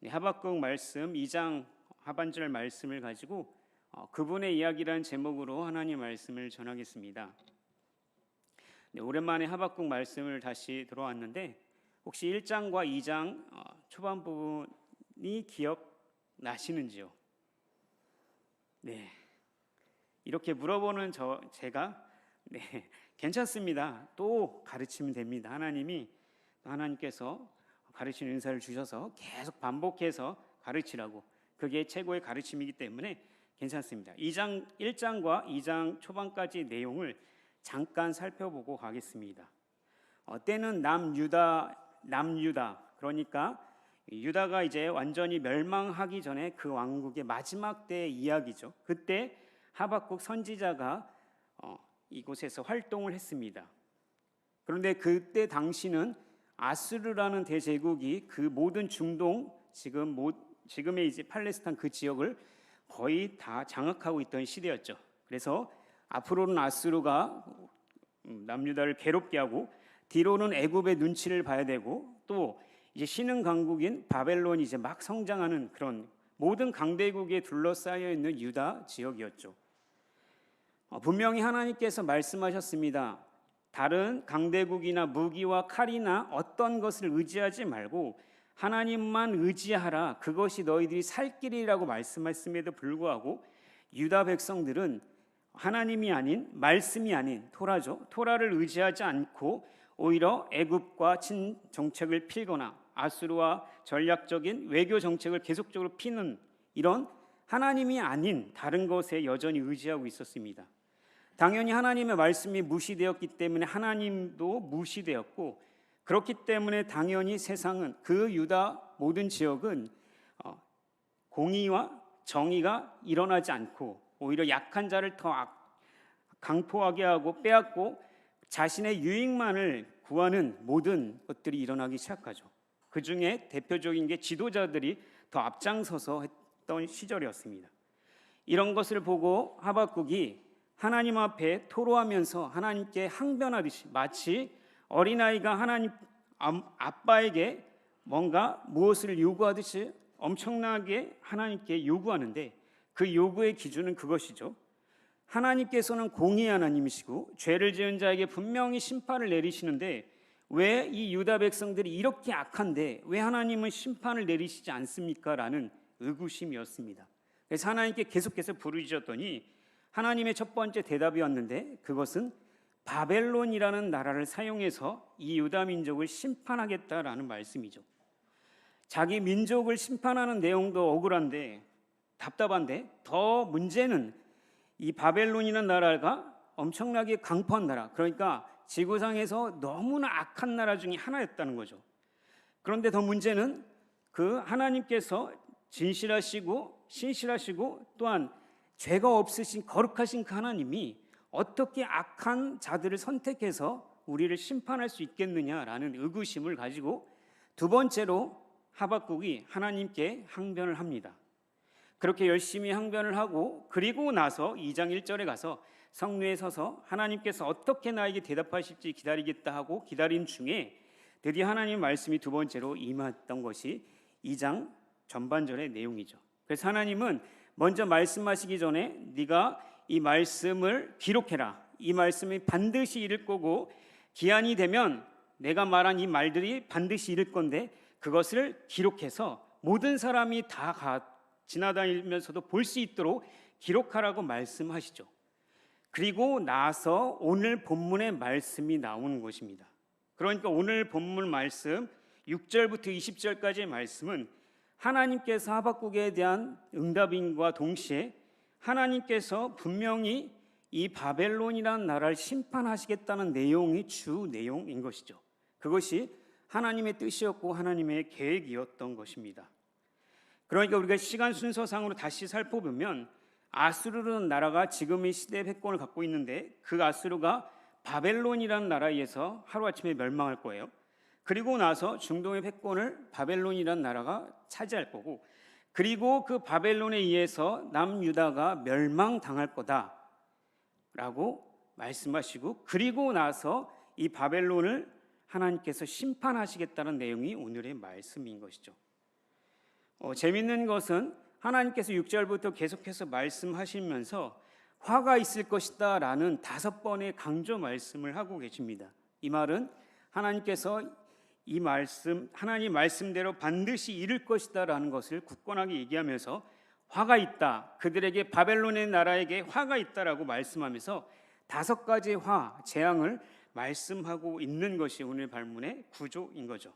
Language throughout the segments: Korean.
하박국 말씀 2장 하반절 말씀을 가지고 그분의 이야기라는 제목으로 하나님 말씀을 전하겠습니다. 오랜만에 하박국 말씀을 다시 들어왔는데 혹시 1장과 2장 초반 부분이 기억나시는지요? 네, 이렇게 물어보는 제가 괜찮습니다. 또 가르치면 됩니다. 하나님께서 가르치는 은사를 주셔서 계속 반복해서 가르치라고, 그게 최고의 가르침이기 때문에 괜찮습니다. 1장과 2장 초반까지 내용을 잠깐 살펴보고 가겠습니다. 때는 남유다, 그러니까 유다가 이제 완전히 멸망하기 전에 그 왕국의 마지막 때의 이야기죠. 그때 하박국 선지자가 이곳에서 활동을 했습니다. 그런데 그때 당시는 아수르라는 대제국이 그 모든 중동, 지금의 이제 팔레스타인 그 지역을 거의 다 장악하고 있던 시대였죠. 그래서 앞으로는 아수르가 남유다를 괴롭게 하고, 뒤로는 애굽의 눈치를 봐야 되고, 또 이제 신흥 강국인 바벨론이 이제 막 성장하는 그런 모든 강대국에 둘러싸여 있는 유다 지역이었죠. 분명히 하나님께서 말씀하셨습니다. 다른 강대국이나 무기와 칼이나 어떤 것을 의지하지 말고 하나님만 의지하라. 그것이 너희들이 살 길이라고 말씀하셨음에도 불구하고 유다 백성들은 하나님이 아닌, 말씀이 아닌 토라죠. 토라를 의지하지 않고 오히려 애굽과 친정책을 필거나 아수르와 전략적인 외교 정책을 계속적으로 피는 이런 하나님이 아닌 다른 것에 여전히 의지하고 있었습니다. 당연히 하나님의 말씀이 무시되었기 때문에 하나님도 무시되었고, 그렇기 때문에 당연히 세상은, 그 유다 모든 지역은 공의와 정의가 일어나지 않고 오히려 약한 자를 더 강포하게 하고 빼앗고 자신의 유익만을 구하는 모든 것들이 일어나기 시작하죠. 그 중에 대표적인 게 지도자들이 더 앞장서서 했던 시절이었습니다. 이런 것을 보고 하박국이 하나님 앞에 토로하면서 하나님께 항변하듯이, 마치 어린아이가 하나님 아빠에게 뭔가 무엇을 요구하듯이 엄청나게 하나님께 요구하는데, 그 요구의 기준은 그것이죠. 하나님께서는 공의의 하나님이시고 죄를 지은 자에게 분명히 심판을 내리시는데 왜 이 유다 백성들이 이렇게 악한데 왜 하나님은 심판을 내리시지 않습니까? 라는 의구심이었습니다. 그래서 하나님께 계속해서 부르짖었더니 하나님의 첫 번째 대답이었는데, 그것은 바벨론이라는 나라를 사용해서 이 유다 민족을 심판하겠다라는 말씀이죠. 자기 민족을 심판하는 내용도 억울한데, 답답한데, 더 문제는 이 바벨론이라는 나라가 엄청나게 강포한 나라, 그러니까 지구상에서 너무나 악한 나라 중에 하나였다는 거죠. 그런데 더 문제는 그 하나님께서 진실하시고 신실하시고 또한 죄가 없으신 거룩하신 그 하나님이 어떻게 악한 자들을 선택해서 우리를 심판할 수 있겠느냐라는 의구심을 가지고 두 번째로 하박국이 하나님께 항변을 합니다. 그렇게 열심히 항변을 하고, 그리고 나서 2장 1절에 가서 성루에 서서 하나님께서 어떻게 나에게 대답하실지 기다리겠다 하고 기다린 중에 드디어 하나님의 말씀이 두 번째로 임했던 것이 2장 전반절의 내용이죠. 그래서 하나님은 먼저 말씀하시기 전에 네가 이 말씀을 기록해라. 이 말씀이 반드시 이룰 거고 기한이 되면 내가 말한 이 말들이 반드시 이룰 건데 그것을 기록해서 모든 사람이 다 지나다니면서도 볼 수 있도록 기록하라고 말씀하시죠. 그리고 나서 오늘 본문의 말씀이 나오는 것입니다. 그러니까 오늘 본문 말씀 6절부터 20절까지의 말씀은 하나님께서 하박국에 대한 응답인과 동시에 하나님께서 분명히 이 바벨론이라는 나라를 심판하시겠다는 내용이 주 내용인 것이죠. 그것이 하나님의 뜻이었고 하나님의 계획이었던 것입니다. 그러니까 우리가 시간 순서상으로 다시 살펴보면 아수르라는 나라가 지금의 시대의 패권을 갖고 있는데, 그 아수르가 바벨론이라는 나라에 의해서 하루아침에 멸망할 거예요. 그리고 나서 중동의 패권을 바벨론이라는 나라가 차지할 거고, 그리고 그 바벨론에 의해서 남유다가 멸망당할 거다라고 말씀하시고, 그리고 나서 이 바벨론을 하나님께서 심판하시겠다는 내용이 오늘의 말씀인 것이죠. 재밌는 것은 하나님께서 6절부터 계속해서 말씀하시면서 화가 있을 것이다 라는 5번의 강조 말씀을 하고 계십니다. 이 말은 하나님께서 이 말씀, 하나님 말씀대로 반드시 이룰 것이다 라는 것을 굳건하게 얘기하면서 화가 있다, 그들에게 바벨론의 나라에게 화가 있다라고 말씀하면서 5가지 화, 재앙을 말씀하고 있는 것이 오늘 본문의 구조인 거죠.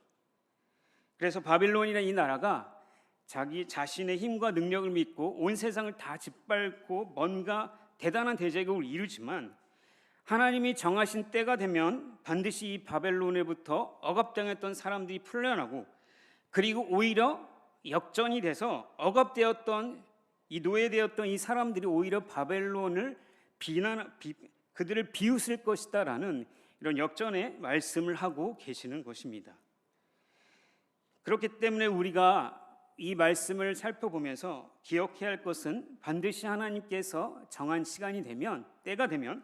그래서 바벨론이라는 이 나라가 자기 자신의 힘과 능력을 믿고 온 세상을 다 짓밟고 뭔가 대단한 대제국을 이루지만 하나님이 정하신 때가 되면 반드시 이 바벨론에부터 억압당했던 사람들이 풀려나고, 그리고 오히려 역전이 돼서 억압되었던 이 노예되었던 이 사람들이 오히려 바벨론을 그들을 비웃을 것이다라는 이런 역전의 말씀을 하고 계시는 것입니다. 그렇기 때문에 우리가 이 말씀을 살펴보면서 기억해야 할 것은 반드시 하나님께서 정한 시간이 되면, 때가 되면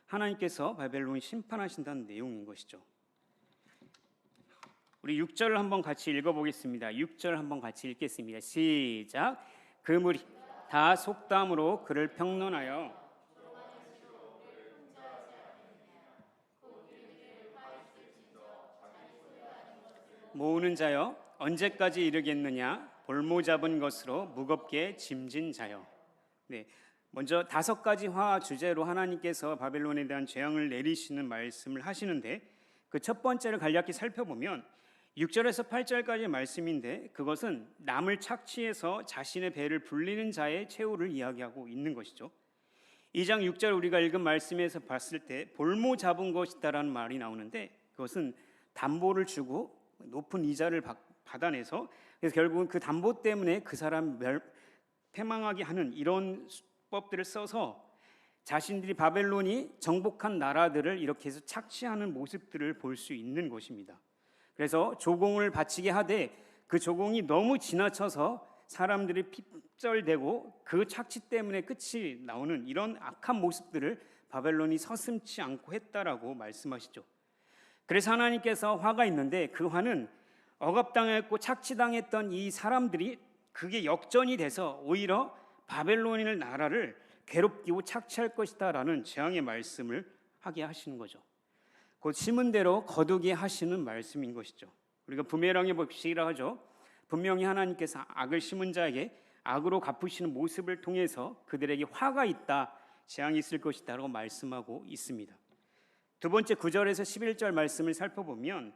하나님께서 바벨론을 심판하신다는 내용인 것이죠. 우리 6절을 한번 같이 읽어보겠습니다. 6절 한번 같이 읽겠습니다. 시작. 그 무리 다 속담으로 그를 평론하여 모으는 자여 언제까지 이르겠느냐, 볼모 잡은 것으로 무겁게 짐진 자여. 네, 먼저 5가지 화 주제로 하나님께서 바벨론에 대한 재앙을 내리시는 말씀을 하시는데, 그 첫 번째를 간략히 살펴보면 6절에서 8절까지의 말씀인데, 그것은 남을 착취해서 자신의 배를 불리는 자의 최후를 이야기하고 있는 것이죠. 2장 6절 우리가 읽은 말씀에서 봤을 때 볼모 잡은 것이다라는 말이 나오는데, 그것은 담보를 주고 높은 이자를 받아내서, 그래서 결국은 그 담보 때문에 그 사람 패망하게 하는 이런 수법들을 써서 자신들이 바벨론이 정복한 나라들을 이렇게 해서 착취하는 모습들을 볼 수 있는 것입니다. 그래서 조공을 바치게 하되 그 조공이 너무 지나쳐서 사람들이 핍절되고 그 착취 때문에 끝이 나오는 이런 악한 모습들을 바벨론이 서슴지 않고 했다라고 말씀하시죠. 그래서 하나님께서 화가 있는데, 그 화는 억압당했고 착취당했던 이 사람들이 그게 역전이 돼서 오히려 바벨론인의 나라를 괴롭히고 착취할 것이다 라는 재앙의 말씀을 하게 하시는 거죠. 곧 심은 대로 거두게 하시는 말씀인 것이죠. 우리가 부메랑의 법칙이라 하죠. 분명히 하나님께서 악을 심은 자에게 악으로 갚으시는 모습을 통해서 그들에게 화가 있다, 재앙이 있을 것이다 라고 말씀하고 있습니다. 두 번째 9절에서 11절 말씀을 살펴보면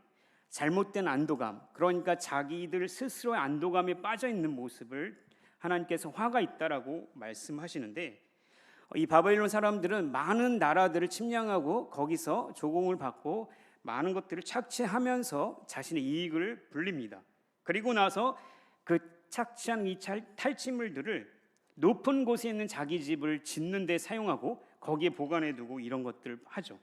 잘못된 안도감, 그러니까 자기들 스스로의 안도감에 빠져 있는 모습을 하나님께서 화가 있다라고 말씀하시는데, 이 바벨론 사람들은 많은 나라들을 침략하고 거기서 조공을 받고 많은 것들을 착취하면서 자신의 이익을 불립니다. 그리고 나서 그 착취한 이 탈취물들을 높은 곳에 있는 자기 집을 짓는 데 사용하고 거기에 보관해 두고 이런 것들을 하죠.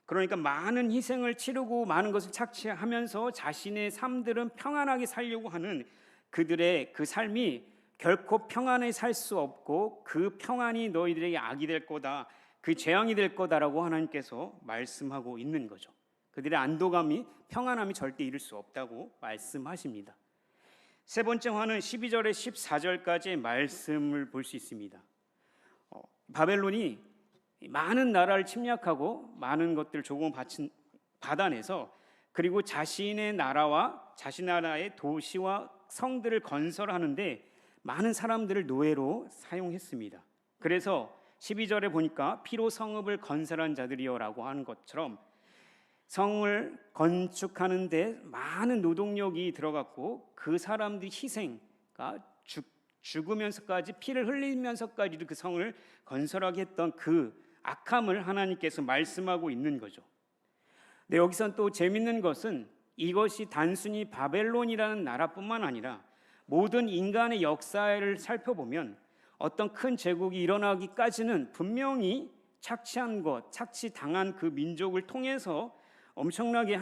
그러니까 많은 희생을 치르고 많은 것을 착취하면서 자신의 삶들은 평안하게 살려고 하는 그들의 그 삶이 결코 평안히 살 수 없고, 그 평안이 너희들에게 악이 될 거다, 그 재앙이 될 거다라고 하나님께서 말씀하고 있는 거죠. 그들의 안도감이, 평안함이 절대 이룰 수 없다고 말씀하십니다. 세 번째 화는 12절에 14절까지의 말씀을 볼 수 있습니다. 바벨론이 많은 나라를 침략하고 많은 것들을 조공 받아내서, 그리고 자신의 나라와 자신 나라의 도시와 성들을 건설하는데 많은 사람들을 노예로 사용했습니다. 그래서 12절에 보니까 피로 성읍을 건설한 자들이여라고 하는 것처럼 성을 건축하는데 많은 노동력이 들어갔고, 그 사람들이 희생과 죽으면서까지 피를 흘리면서까지도 그 성을 건설하게 했던 그 악함을 하나님께서 말씀하고 있는 거죠. 근데 여기서 또 재밌는 것은 이것이 단순히 바벨론이라는 나라뿐만 아니라 모든 인간의 역사를 살펴보면 어떤 큰 제국이 일어나기까지는 분명히 착취한 것, 착취당한 그 민족을 통해서 엄청나게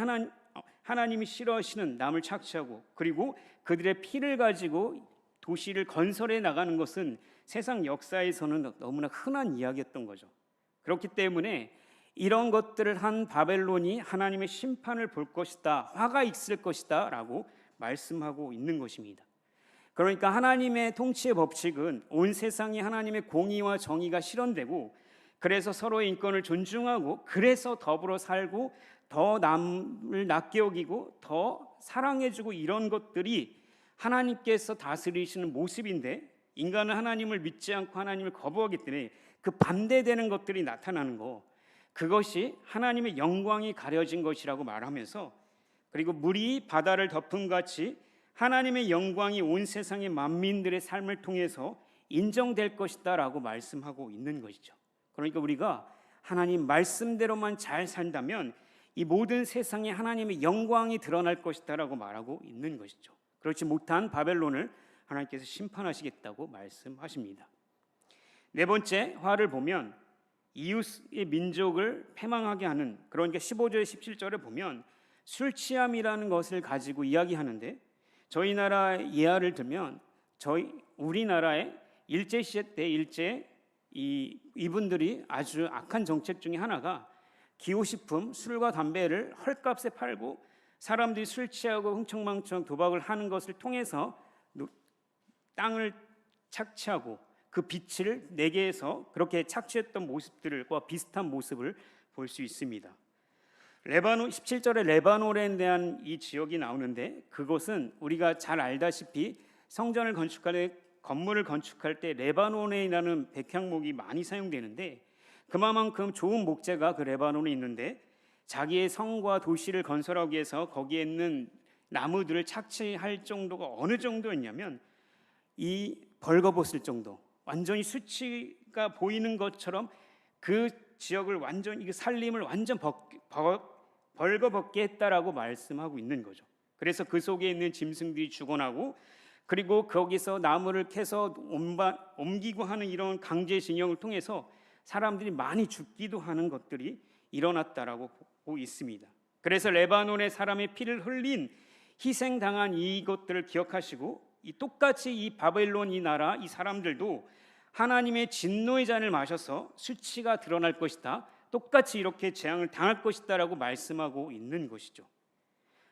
하나님이 싫어하시는 남을 착취하고, 그리고 그들의 피를 가지고 도시를 건설해 나가는 것은 세상 역사에서는 너무나 흔한 이야기였던 거죠. 그렇기 때문에 이런 것들을 한 바벨론이 하나님의 심판을 볼 것이다, 화가 있을 것이다 라고 말씀하고 있는 것입니다. 그러니까 하나님의 통치의 법칙은 온 세상에 하나님의 공의와 정의가 실현되고, 그래서 서로의 인권을 존중하고, 그래서 더불어 살고, 더 남을 낫게 여기고, 더 사랑해주고, 이런 것들이 하나님께서 다스리시는 모습인데, 인간은 하나님을 믿지 않고 하나님을 거부하기 때문에 그 반대되는 것들이 나타나는 거, 그것이 하나님의 영광이 가려진 것이라고 말하면서, 그리고 물이 바다를 덮음 같이 하나님의 영광이 온 세상의 만민들의 삶을 통해서 인정될 것이다 라고 말씀하고 있는 것이죠. 그러니까 우리가 하나님 말씀대로만 잘 산다면 이 모든 세상에 하나님의 영광이 드러날 것이다 라고 말하고 있는 것이죠. 그렇지 못한 바벨론을 하나님께서 심판하시겠다고 말씀하십니다. 네 번째 화를 보면 이웃의 민족을 패망하게 하는, 그러니까 15절 17절에 보면 술 취함이라는 것을 가지고 이야기하는데, 저희 나라 예화를 들면 우리나라의 일제 시대 때 이분들이 아주 악한 정책 중에 하나가 기호식품 술과 담배를 헐값에 팔고 사람들이 술 취하고 흥청망청 도박을 하는 것을 통해서 땅을 착취하고 그 빛을 내게 해서 그렇게 착취했던 모습들과 비슷한 모습을 볼 수 있습니다. 17절에 레바논에 대한 이 지역이 나오는데, 그것은 우리가 잘 알다시피 성전을 건축할 때, 건물을 건축할 때 레바논이라는 백향목이 많이 사용되는데, 그만큼 좋은 목재가 그 레바논에 있는데 자기의 성과 도시를 건설하기 위해서 거기에 있는 나무들을 착취할 정도가 어느 정도였냐면 이 벌거벗을 정도, 완전히 수치가 보이는 것처럼 그 지역을 완전히, 그 산림을 완전 벌거벗게 했다라고 말씀하고 있는 거죠. 그래서 그 속에 있는 짐승들이 죽어나고, 그리고 거기서 나무를 캐서 옮기고 하는 이런 강제징용을 통해서 사람들이 많이 죽기도 하는 것들이 일어났다라고 보고 있습니다. 그래서 레바논의 사람의 피를 흘린 희생당한 이것들을 기억하시고, 이 똑같이 이 바벨론 이 나라 이 사람들도 하나님의 진노의 잔을 마셔서 수치가 드러날 것이다, 똑같이 이렇게 재앙을 당할 것이다라고 말씀하고 있는 것이죠.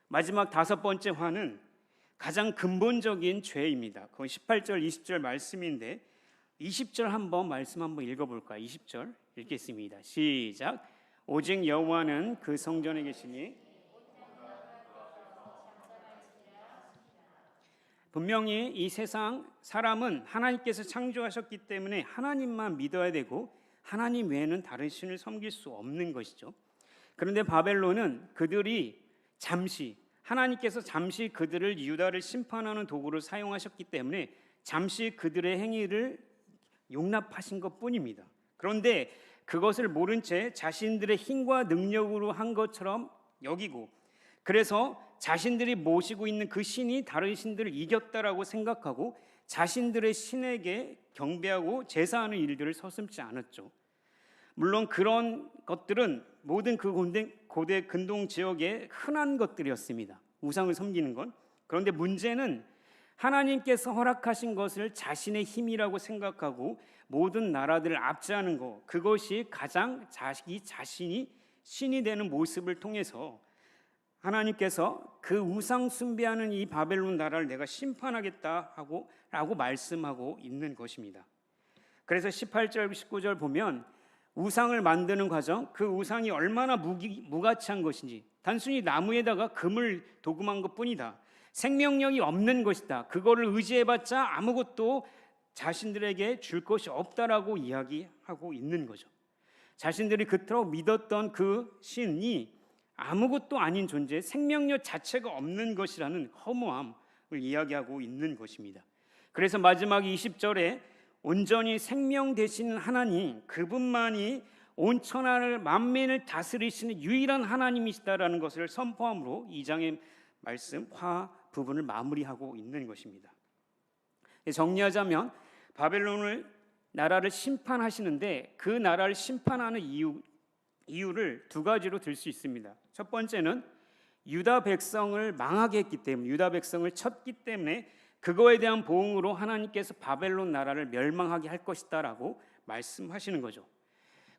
마지막 다섯 번째 화는 가장 근본적인 죄입니다. 그건 18절 20절 말씀인데 20절 한번 말씀 한번 읽어볼까요? 20절 읽겠습니다. 시작. 오직 여호와는 그 성전에 계시니 분명히 이 세상 사람은 하나님께서 창조하셨기 때문에 하나님만 믿어야 되고 하나님 외에는 다른 신을 섬길 수 없는 것이죠. 그런데 바벨론은 그들이 하나님께서 잠시 그들을 유다를 심판하는 도구로 사용하셨기 때문에 잠시 그들의 행위를 용납하신 것뿐입니다. 그런데 그것을 모른 채 자신들의 힘과 능력으로 한 것처럼 여기고, 그래서 자신들이 모시고 있는 그 신이 다른 신들을 이겼다라고 생각하고 자신들의 신에게 경배하고 제사하는 일들을 서슴지 않았죠. 물론 그런 것들은 모든 그 고대 근동 지역에 흔한 것들이었습니다. 우상을 섬기는 건. 그런데 문제는 하나님께서 허락하신 것을 자신의 힘이라고 생각하고 모든 나라들을 압제하는 것, 그것이 가장 자기 자신이 신이 되는 모습을 통해서 하나님께서 그 우상 숭배하는 이 바벨론 나라를 내가 심판하겠다 라고 말씀하고 있는 것입니다. 그래서 18절 19절 보면 우상을 만드는 과정, 그 우상이 얼마나 무가치한 것인지, 단순히 나무에다가 금을 도금한 것뿐이다, 생명력이 없는 것이다, 그거를 의지해봤자 아무것도 자신들에게 줄 것이 없다라고 이야기하고 있는 거죠. 자신들이 그토록 믿었던 그 신이 아무것도 아닌 존재, 생명력 자체가 없는 것이라는 허무함을 이야기하고 있는 것입니다. 그래서 마지막 20절에 온전히 생명 되시는 하나님, 그분만이 온 천하를 만민을 다스리시는 유일한 하나님이시다라는 것을 선포함으로 2장의 말씀 화 부분을 마무리하고 있는 것입니다. 정리하자면 바벨론을 나라를 심판하시는데 그 나라를 심판하는 이유를 두 가지로 들 수 있습니다. 첫 번째는 유다 백성을 망하게 했기 때문에, 유다 백성을 쳤기 때문에 그거에 대한 보응으로 하나님께서 바벨론 나라를 멸망하게 할 것이다라고 말씀하시는 거죠.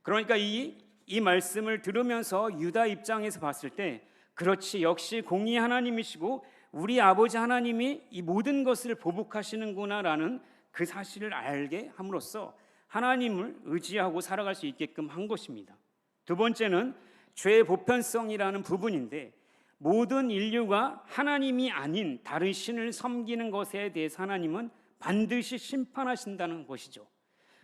그러니까 이 말씀을 들으면서 유다 입장에서 봤을 때, 그렇지, 역시 공의 하나님이시고 우리 아버지 하나님이 이 모든 것을 보복하시는구나라는 그 사실을 알게 함으로써 하나님을 의지하고 살아갈 수 있게끔 한 것입니다. 두 번째는 죄의 보편성이라는 부분인데, 모든 인류가 하나님이 아닌 다른 신을 섬기는 것에 대해서 하나님은 반드시 심판하신다는 것이죠.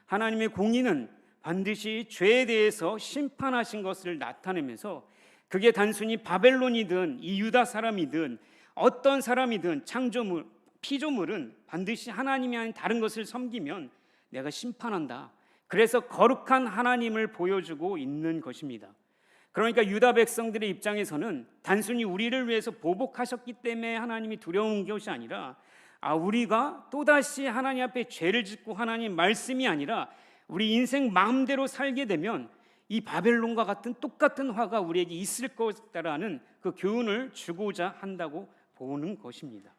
하나님의 공의는 반드시 죄에 대해서 심판하신 것을 나타내면서, 그게 단순히 바벨론이든 이 유다 사람이든 어떤 사람이든 창조물, 피조물은 반드시 하나님이 아닌 다른 것을 섬기면 내가 심판한다. 그래서 거룩한 하나님을 보여주고 있는 것입니다. 그러니까 유다 백성들의 입장에서는 단순히 우리를 위해서 보복하셨기 때문에 하나님이 두려운 것이 아니라, 우리가 또다시 하나님 앞에 죄를 짓고 하나님 말씀이 아니라 우리 인생 마음대로 살게 되면 이 바벨론과 같은 똑같은 화가 우리에게 있을 것이라는 그 교훈을 주고자 한다고 보는 것입니다.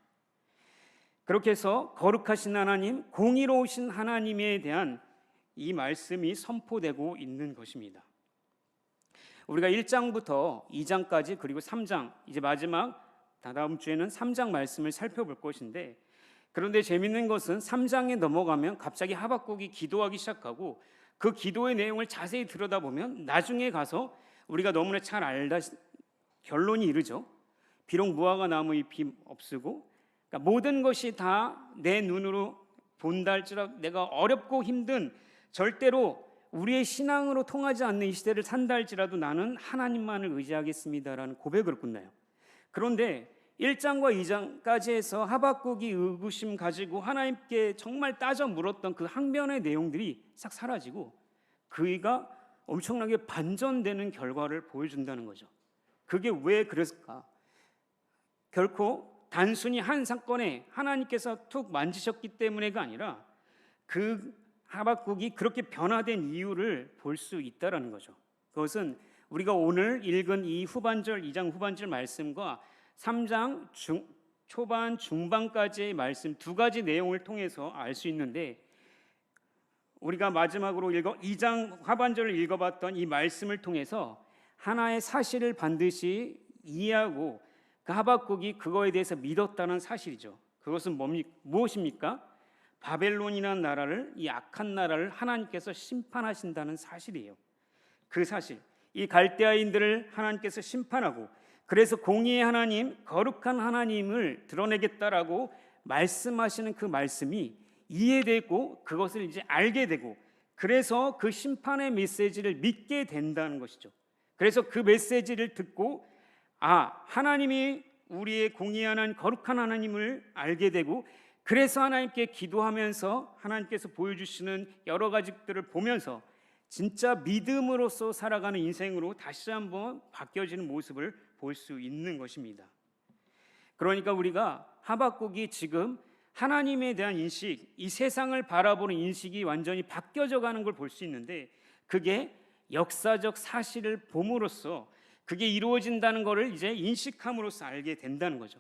그렇게 해서 거룩하신 하나님, 공의로우신 하나님에 대한 이 말씀이 선포되고 있는 것입니다. 우리가 1장부터 2장까지 그리고 3장, 이제 마지막 다음 주에는 3장 말씀을 살펴볼 것인데, 그런데 재밌는 것은 3장에 넘어가면 갑자기 하박국이 기도하기 시작하고, 그 기도의 내용을 자세히 들여다보면 나중에 가서 우리가 너무나 잘 알다 결론이 이르죠. 비록 무화과 나무 잎이 없으고, 그러니까 모든 것이 다 내 눈으로 본다 할지라도 내가 어렵고 힘든, 절대로 우리의 신앙으로 통하지 않는 이 시대를 산다 할지라도 나는 하나님만을 의지하겠습니다라는 고백으로 끝나요. 그런데 1장과 2장까지 해서 하박국이 의구심 가지고 하나님께 정말 따져 물었던 그 항변의 내용들이 싹 사라지고 그이가 엄청나게 반전되는 결과를 보여준다는 거죠. 그게 왜 그랬을까? 결코 단순히 한 사건에 하나님께서 툭 만지셨기 때문에가 아니라 그 하박국이 그렇게 변화된 이유를 볼 수 있다라는 거죠. 그것은 우리가 오늘 읽은 이 후반절, 2장 후반절 말씀과 3장 초반 중반까지의 말씀 두 가지 내용을 통해서 알 수 있는데, 우리가 마지막으로 2장 하반절을 읽어봤던 이 말씀을 통해서 하나의 사실을 반드시 이해하고 그 하박국이 그거에 대해서 믿었다는 사실이죠. 그것은 무엇입니까? 바벨론이라는 나라를, 이 악한 나라를 하나님께서 심판하신다는 사실이에요. 그 사실, 이 갈대아인들을 하나님께서 심판하고, 그래서 공의의 하나님, 거룩한 하나님을 드러내겠다라고 말씀하시는 그 말씀이 이해되고 그것을 이제 알게 되고, 그래서 그 심판의 메시지를 믿게 된다는 것이죠. 그래서 그 메시지를 듣고 하나님이 우리의 공의의 하나님, 거룩한 하나님을 알게 되고, 그래서 하나님께 기도하면서 하나님께서 보여주시는 여러 가지들을 보면서 진짜 믿음으로서 살아가는 인생으로 다시 한번 바뀌어지는 모습을 볼 수 있는 것입니다. 그러니까 우리가 하박국이 지금 하나님에 대한 인식, 이 세상을 바라보는 인식이 완전히 바뀌어져 가는 걸 볼 수 있는데, 그게 역사적 사실을 봄으로써 그게 이루어진다는 것을 이제 인식함으로써 알게 된다는 거죠.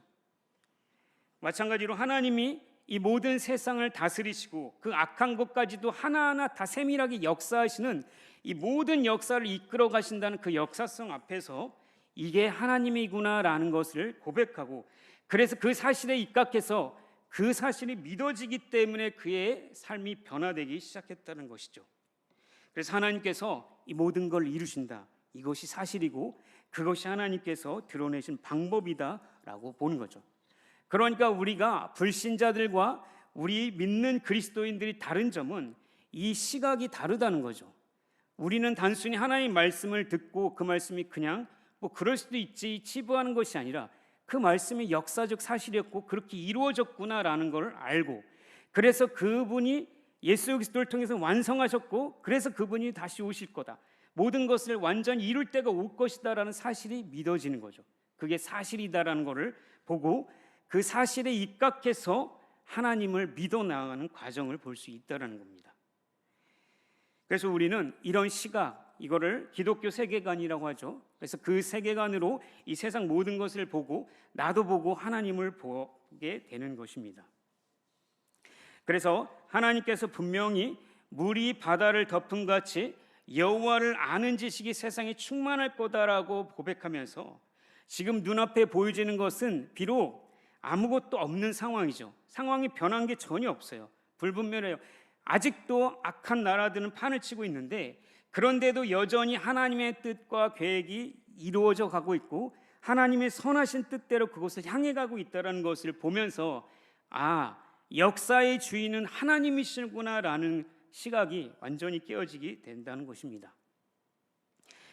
마찬가지로 하나님이 이 모든 세상을 다스리시고 그 악한 것까지도 하나하나 다 세밀하게 역사하시는 이 모든 역사를 이끌어 가신다는 그 역사성 앞에서 이게 하나님이구나라는 것을 고백하고, 그래서 그 사실에 입각해서 그 사실이 믿어지기 때문에 그의 삶이 변화되기 시작했다는 것이죠. 그래서 하나님께서 이 모든 걸 이루신다, 이것이 사실이고 그것이 하나님께서 드러내신 방법이다라고 보는 거죠. 그러니까 우리가 불신자들과 우리 믿는 그리스도인들이 다른 점은 이 시각이 다르다는 거죠. 우리는 단순히 하나님 말씀을 듣고 그 말씀이 그냥 그럴 수도 있지 치부하는 것이 아니라 그 말씀이 역사적 사실이었고 그렇게 이루어졌구나라는 걸 알고, 그래서 그분이 예수 그리스도를 통해서 완성하셨고 그래서 그분이 다시 오실 거다, 모든 것을 완전히 이룰 때가 올 것이다라는 사실이 믿어지는 거죠. 그게 사실이다라는 것을 보고 그 사실에 입각해서 하나님을 믿어 나아가는 과정을 볼 수 있다라는 겁니다. 그래서 우리는 이런 시각, 이거를 기독교 세계관이라고 하죠. 그래서 그 세계관으로 이 세상 모든 것을 보고 나도 보고 하나님을 보게 되는 것입니다. 그래서 하나님께서 분명히 물이 바다를 덮은 같이 여호와를 아는 지식이 세상에 충만할 거다라고 고백하면서 지금 눈앞에 보여지는 것은 비록 아무것도 없는 상황이죠. 상황이 변한 게 전혀 없어요. 불분별해요. 아직도 악한 나라들은 판을 치고 있는데, 그런데도 여전히 하나님의 뜻과 계획이 이루어져 가고 있고 하나님의 선하신 뜻대로 그곳을 향해 가고 있다는 것을 보면서 역사의 주인은 하나님이시구나라는 시각이 완전히 깨어지게 된다는 것입니다.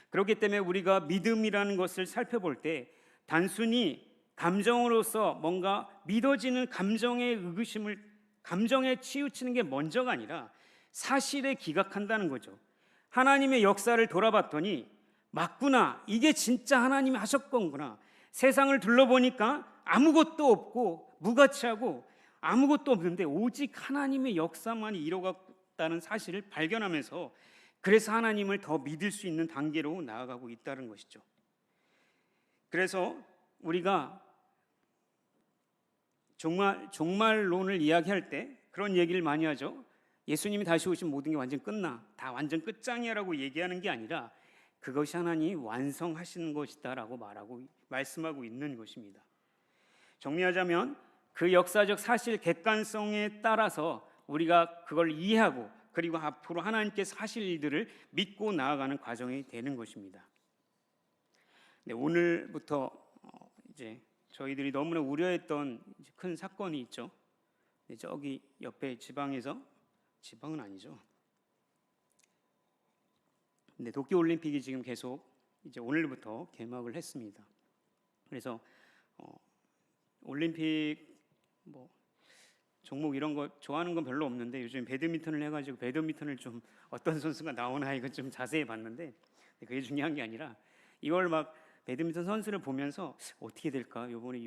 그렇기 때문에 우리가 믿음이라는 것을 살펴볼 때 단순히 감정으로서 뭔가 믿어지는 감정의 의구심을, 감정에 치우치는 게 먼저가 아니라 사실에 기각한다는 거죠. 하나님의 역사를 돌아봤더니 맞구나, 이게 진짜 하나님이 하셨건구나. 세상을 둘러보니까 아무것도 없고 무가치하고 아무것도 없는데 오직 하나님의 역사만이 이루어갔다는 사실을 발견하면서, 그래서 하나님을 더 믿을 수 있는 단계로 나아가고 있다는 것이죠. 그래서 우리가 종말론을 이야기할 때 그런 얘기를 많이 하죠. 예수님이 다시 오시면 모든 게 완전 끝나, 다 완전 끝장이라고 얘기하는 게 아니라 그것이 하나님이 완성하시는 것이다라고 말씀하고 있는 것입니다. 정리하자면 그 역사적 사실 객관성에 따라서 우리가 그걸 이해하고 그리고 앞으로 하나님께서 하실 일들을 믿고 나아가는 과정이 되는 것입니다. 네, 오늘부터 이제 저희들이 너무나 우려했던 큰 사건이 있죠. 네, 저기 옆에 지방에서, 지방은 아니죠. 네, 도쿄 올림픽이 지금 계속 이제 오늘부터 개막을 했습니다. 그래서 올림픽 뭐 종목 이런 거 좋아하는 건 별로 없는데 요즘 배드민턴을 해가지고 배드민턴을 좀 어떤 선수가 나오나 이거 좀 자세히 봤는데, 그게 중요한 게 아니라 이걸 막 배드민턴 선수를 보면서 어떻게 될까, 이번에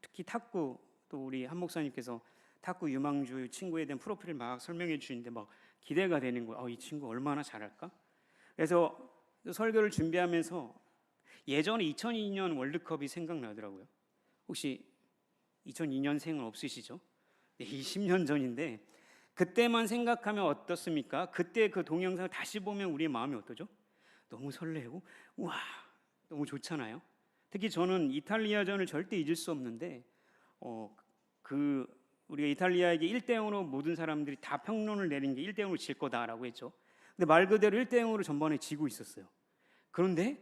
특히 탁구, 또 우리 한 목사님께서 탁구 유망주 친구에 대한 프로필을 막 설명해 주시는데 막 기대가 되는 거예요. 이 친구 얼마나 잘할까? 그래서 설교를 준비하면서 예전에 2002년 월드컵이 생각나더라고요. 혹시 2002년생은 없으시죠? 네, 20년 전인데 그때만 생각하면 어떻습니까? 그때 그 동영상을 다시 보면 우리의 마음이 어떠죠? 너무 설레고 우와, 너무 좋잖아요. 특히 저는 이탈리아전을 절대 잊을 수 없는데 우리가 이탈리아에게 1대0으로 모든 사람들이 다 평론을 내린 게 1대0으로 질 거다라고 했죠. 근데 말 그대로 1대0으로 전반에 지고 있었어요. 그런데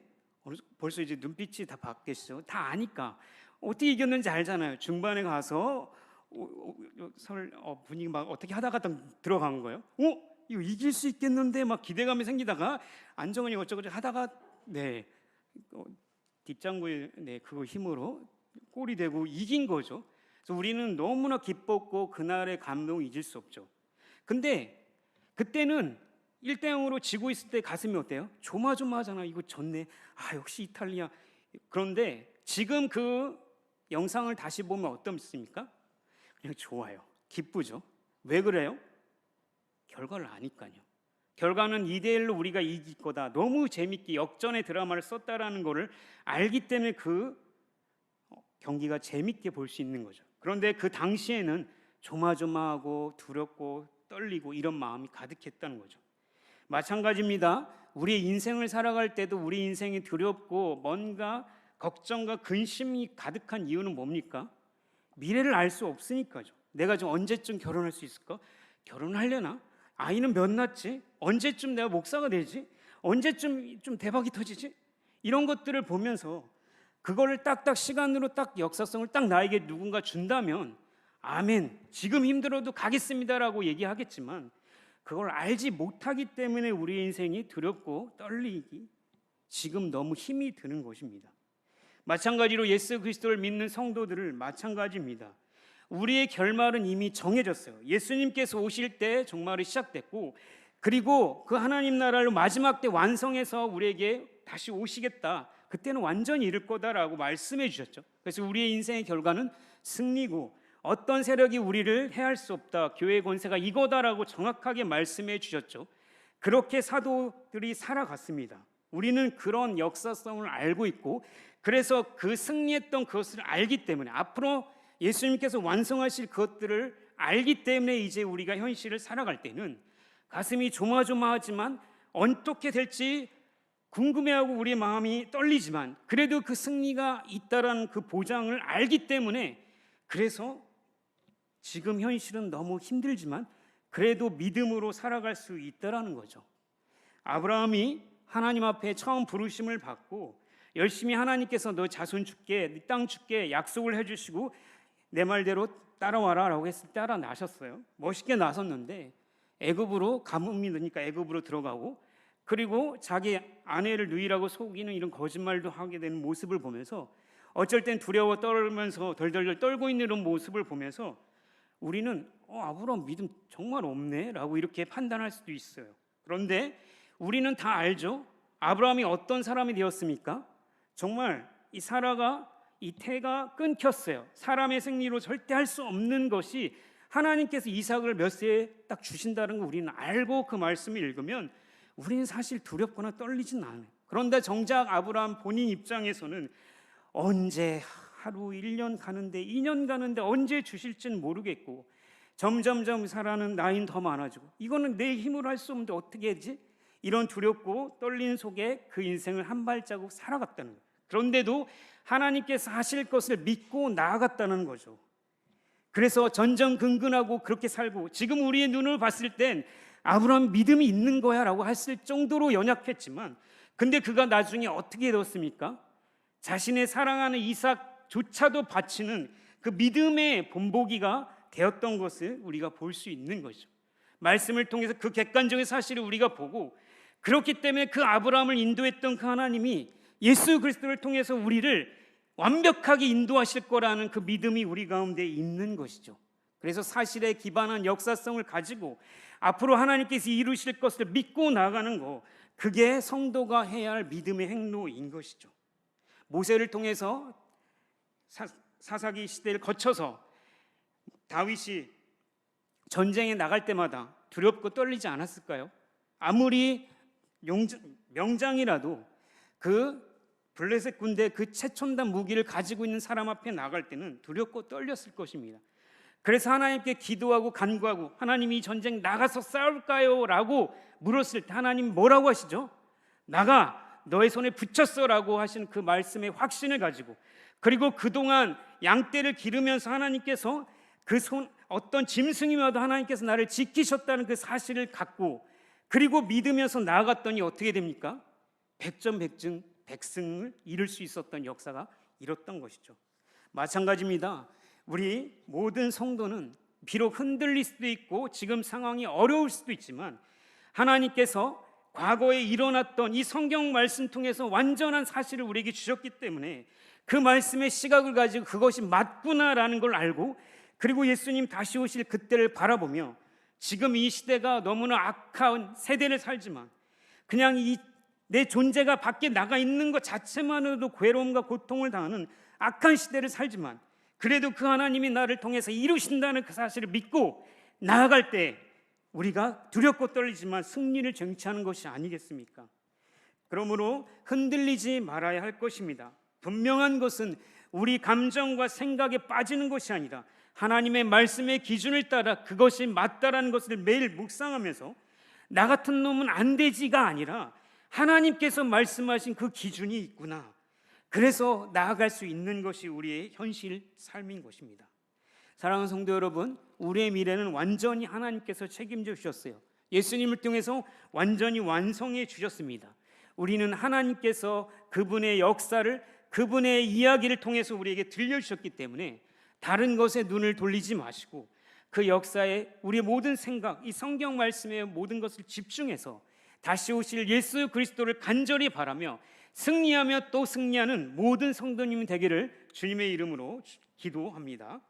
벌써 이제 눈빛이 다 바뀌었죠. 다 아니까 어떻게 이겼는지 알잖아요. 중반에 가서 분위기 막 어떻게 하다가 딱 들어간 거예요. 이거 이길 수 있겠는데 막 기대감이 생기다가 안정은이 어쩌고저쩌고 하다가 뒷장구의 그거 힘으로 골이 되고 이긴 거죠. 그래서 우리는 너무나 기뻤고 그날의 감동을 잊을 수 없죠. 근데 그때는 1대0으로 지고 있을 때 가슴이 어때요? 조마조마하잖아. 이거 졌네. 역시 이탈리아. 그런데 지금 그 영상을 다시 보면 어떻습니까? 그냥 좋아요. 기쁘죠. 왜 그래요? 결과를 아니까요. 결과는 2대1로 우리가 이길 거다. 너무 재밌게 역전의 드라마를 썼다라는 것을 알기 때문에 그 경기가 재밌게 볼 수 있는 거죠. 그런데 그 당시에는 조마조마하고 두렵고 떨리고 이런 마음이 가득했다는 거죠. 마찬가지입니다. 우리의 인생을 살아갈 때도 우리 인생이 두렵고 뭔가 걱정과 근심이 가득한 이유는 뭡니까? 미래를 알 수 없으니까죠. 내가 좀 언제쯤 결혼할 수 있을까? 결혼하려나? 아이는 몇 낳지? 언제쯤 내가 목사가 되지? 언제쯤 좀 대박이 터지지? 이런 것들을 보면서 그거를 딱딱 시간으로 딱 역사성을 딱 나에게 누군가 준다면 아멘, 지금 힘들어도 가겠습니다라고 얘기하겠지만 그걸 알지 못하기 때문에 우리의 인생이 두렵고 떨리기, 지금 너무 힘이 드는 것입니다. 마찬가지로 예수 그리스도를 믿는 성도들을 마찬가지입니다. 우리의 결말은 이미 정해졌어요. 예수님께서 오실 때 종말이 시작됐고, 그리고 그 하나님 나라를 마지막 때 완성해서 우리에게 다시 오시겠다, 그때는 완전히 이룰 거다라고 말씀해 주셨죠. 그래서 우리의 인생의 결과는 승리고 어떤 세력이 우리를 해할 수 없다, 교회의 권세가 이거다라고 정확하게 말씀해 주셨죠. 그렇게 사도들이 살아갔습니다. 우리는 그런 역사성을 알고 있고, 그래서 그 승리했던 그것을 알기 때문에 앞으로 예수님께서 완성하실 그것들을 알기 때문에 이제 우리가 현실을 살아갈 때는 가슴이 조마조마하지만 어떻게 될지 궁금해하고 우리의 마음이 떨리지만 그래도 그 승리가 있다라는 그 보장을 알기 때문에 그래서 지금 현실은 너무 힘들지만 그래도 믿음으로 살아갈 수 있다라는 거죠. 아브라함이 하나님 앞에 처음 부르심을 받고 열심히 하나님께서 너 자손 줄게, 네 땅 줄게 약속을 해주시고 내 말대로 따라와라 라고 했을 때 따라 나셨어요. 멋있게 나섰는데 애굽으로 가뭄이 드니까 애굽으로 들어가고, 그리고 자기 아내를 누이라고 속이는 이런 거짓말도 하게 되는 모습을 보면서 어쩔 땐 두려워 떨면서 덜덜덜 떨고 있는 이런 모습을 보면서 우리는 아브라함 믿음 정말 없네 라고 이렇게 판단할 수도 있어요. 그런데 우리는 다 알죠. 아브라함이 어떤 사람이 되었습니까? 정말 이 사라가 이 태가 끊겼어요. 사람의 생리로 절대 할 수 없는 것이 하나님께서 이삭을 몇 세에 딱 주신다는 거 우리는 알고 그 말씀을 읽으면 우리는 사실 두렵거나 떨리진 않아요. 그런데 정작 아브라함 본인 입장에서는 언제 하루 1년 가는데 2년 가는데 언제 주실지는 모르겠고 점점점 살아는 나이는 더 많아지고 이거는 내 힘으로 할 수 없는데 어떻게 하지? 이런 두렵고 떨리는 속에 그 인생을 한 발자국 살아갔다는 거예요. 그런데도 하나님께서 하실 것을 믿고 나아갔다는 거죠. 그래서 전전긍긍하고 그렇게 살고 지금 우리의 눈을 봤을 땐 아브라함 믿음이 있는 거야 라고 했을 정도로 연약했지만 근데 그가 나중에 어떻게 되었습니까? 자신의 사랑하는 이삭조차도 바치는 그 믿음의 본보기가 되었던 것을 우리가 볼 수 있는 거죠. 말씀을 통해서 그 객관적인 사실을 우리가 보고 그렇기 때문에 그 아브라함을 인도했던 그 하나님이 예수 그리스도를 통해서 우리를 완벽하게 인도하실 거라는 그 믿음이 우리 가운데 있는 것이죠. 그래서 사실에 기반한 역사성을 가지고 앞으로 하나님께서 이루실 것을 믿고 나가는 거, 그게 성도가 해야 할 믿음의 행로인 것이죠. 모세를 통해서 사사기 시대를 거쳐서 다윗이 전쟁에 나갈 때마다 두렵고 떨리지 않았을까요? 아무리 명장이라도 그 블레셋 군대 그 최첨단 무기를 가지고 있는 사람 앞에 나갈 때는 두렵고 떨렸을 것입니다. 그래서 하나님께 기도하고 간구하고 하나님이 전쟁 나가서 싸울까요? 라고 물었을 때 하나님 뭐라고 하시죠? 나가 너의 손에 붙였어 라고 하시는 그 말씀의 확신을 가지고, 그리고 그동안 양떼를 기르면서 하나님께서 그 어떤 짐승이 와도 하나님께서 나를 지키셨다는 그 사실을 갖고 그리고 믿으면서 나아갔더니 어떻게 됩니까? 백전백승 백승을 이룰 수 있었던 역사가 이뤘던 것이죠. 마찬가지입니다. 우리 모든 성도는 비록 흔들릴 수도 있고 지금 상황이 어려울 수도 있지만 하나님께서 과거에 일어났던 이 성경 말씀 통해서 완전한 사실을 우리에게 주셨기 때문에 그 말씀의 시각을 가지고 그것이 맞구나라는 걸 알고, 그리고 예수님 다시 오실 그때를 바라보며 지금 이 시대가 너무나 악한 세대를 살지만 그냥 내 존재가 밖에 나가 있는 것 자체만으로도 괴로움과 고통을 당하는 악한 시대를 살지만 그래도 그 하나님이 나를 통해서 이루신다는 그 사실을 믿고 나아갈 때 우리가 두렵고 떨리지만 승리를 쟁취하는 것이 아니겠습니까? 그러므로 흔들리지 말아야 할 것입니다. 분명한 것은 우리 감정과 생각에 빠지는 것이 아니라 하나님의 말씀의 기준을 따라 그것이 맞다라는 것을 매일 묵상하면서 나 같은 놈은 안 되지가 아니라 하나님께서 말씀하신 그 기준이 있구나, 그래서 나아갈 수 있는 것이 우리의 현실 삶인 것입니다. 사랑하는 성도 여러분, 우리의 미래는 완전히 하나님께서 책임져 주셨어요. 예수님을 통해서 완전히 완성해 주셨습니다. 우리는 하나님께서 그분의 역사를, 그분의 이야기를 통해서 우리에게 들려주셨기 때문에 다른 것에 눈을 돌리지 마시고 그 역사에 우리의 모든 생각, 이 성경 말씀의 모든 것을 집중해서 다시 오실 예수 그리스도를 간절히 바라며 승리하며 또 승리하는 모든 성도님 되기를 주님의 이름으로 기도합니다.